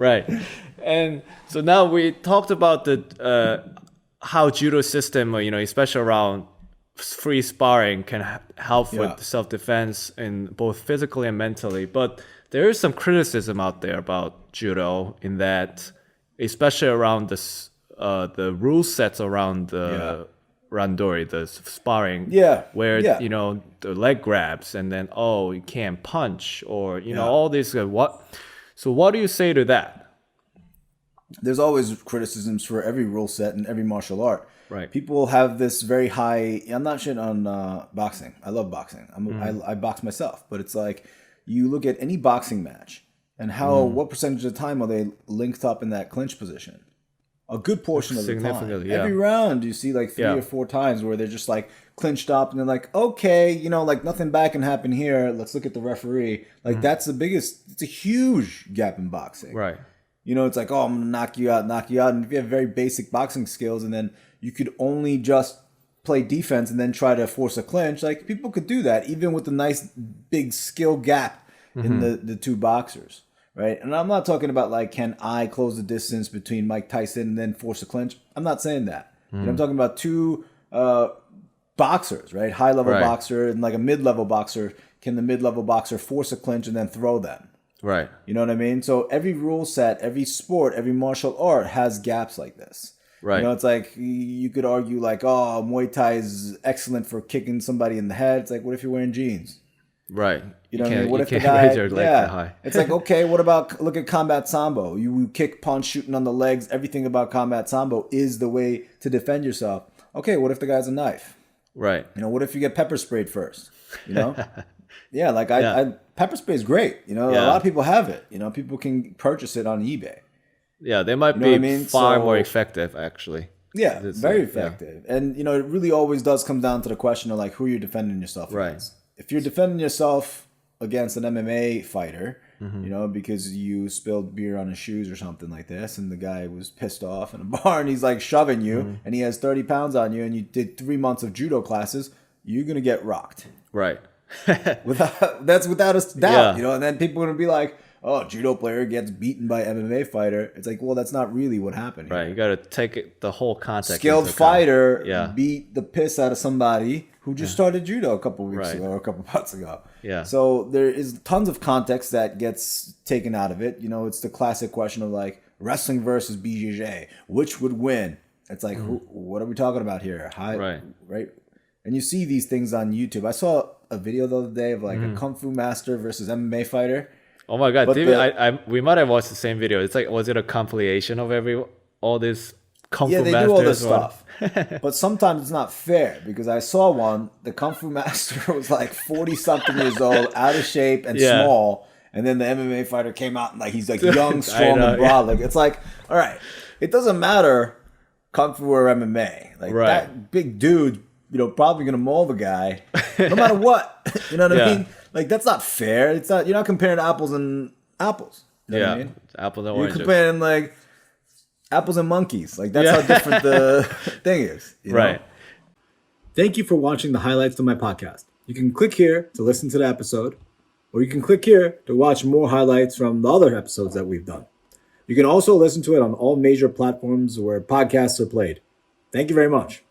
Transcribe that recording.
Right. And so now we talked about the how judo system, especially around free sparring can help with self-defense in both physically and mentally. But there is some criticism out there about judo in that, especially around the rule sets around the randori, the sparring, where the leg grabs and then you can't punch or all this. So what do you say to that? There's always criticisms for every rule set and every martial art. Right. People have this very high. I'm not shit on boxing. I love boxing. I box myself, but it's like you look at any boxing match and what percentage of the time are they linked up in that clinch position? A good portion of the time. Yeah. Every round you see like 3 or 4 times where they're just like clinched up and they're like, okay, like nothing bad can happen here. Let's look at the referee. Like that's the biggest. It's a huge gap in boxing. Right. It's like, I'm going to knock you out. And if you have very basic boxing skills and then you could only just play defense and then try to force a clinch, like people could do that even with a nice big skill gap in the two boxers, right? And I'm not talking about like, can I close the distance between Mike Tyson and then force a clinch? I'm not saying that. I'm talking about two boxers, right? High-level boxer and like a mid-level boxer. Can the mid-level boxer force a clinch and then throw them? Right. You know what I mean? So every rule set, every sport, every martial art has gaps like this. Right. It's like you could argue like, Muay Thai is excellent for kicking somebody in the head. It's like, what if you're wearing jeans? Right. You know what I mean? What if the guy? Raise your leg that high. It's like, okay, what about look at combat sambo? You kick, punch, shooting on the legs. Everything about combat sambo is the way to defend yourself. Okay, what if the guy's a knife? Right. What if you get pepper sprayed first? Yeah, like I pepper spray is great. A lot of people have it. People can purchase it on eBay. Yeah, they might be far more effective, actually. Yeah, very effective. Yeah. And, it really always does come down to the question of, like, who you're defending yourself against. If you're defending yourself against an MMA fighter, because you spilled beer on his shoes or something like this, and the guy was pissed off in a bar, and he's, like, shoving you, and he has 30 pounds on you, and you did 3 months of judo classes, you're going to get rocked. Right. That's without a doubt, and then people are going to be like, judo player gets beaten by MMA fighter. It's like, well, that's not really what happened here. Right, you got to take the whole context. Skilled fighter beat the piss out of somebody who just started judo a couple weeks ago or a couple months ago. Yeah. So there is tons of context that gets taken out of it. It's the classic question of like wrestling versus BJJ. Which would win? It's like, what are we talking about here? Right. And you see these things on YouTube. I saw a video the other day of like a Kung Fu master versus MMA fighter. Oh my God, we might have watched the same video. It's like, was it a compilation of all this Kung Fu masters? Yeah, they do all this stuff. But sometimes it's not fair because I saw one, the Kung Fu master was like 40-something years old, out of shape and small. And then the MMA fighter came out and like he's like young, strong, and broad. Like it's like, all right, it doesn't matter Kung Fu or MMA. Like that big dude, probably gonna maul the guy, no matter what. You know what I mean? Like that's not fair. It's not. You're not comparing apples and apples. You know what I mean? Apples and oranges. You're comparing like apples and monkeys. Like that's how different the thing is. Right. Thank you for watching the highlights of my podcast. You can click here to listen to the episode, or you can click here to watch more highlights from the other episodes that we've done. You can also listen to it on all major platforms where podcasts are played. Thank you very much.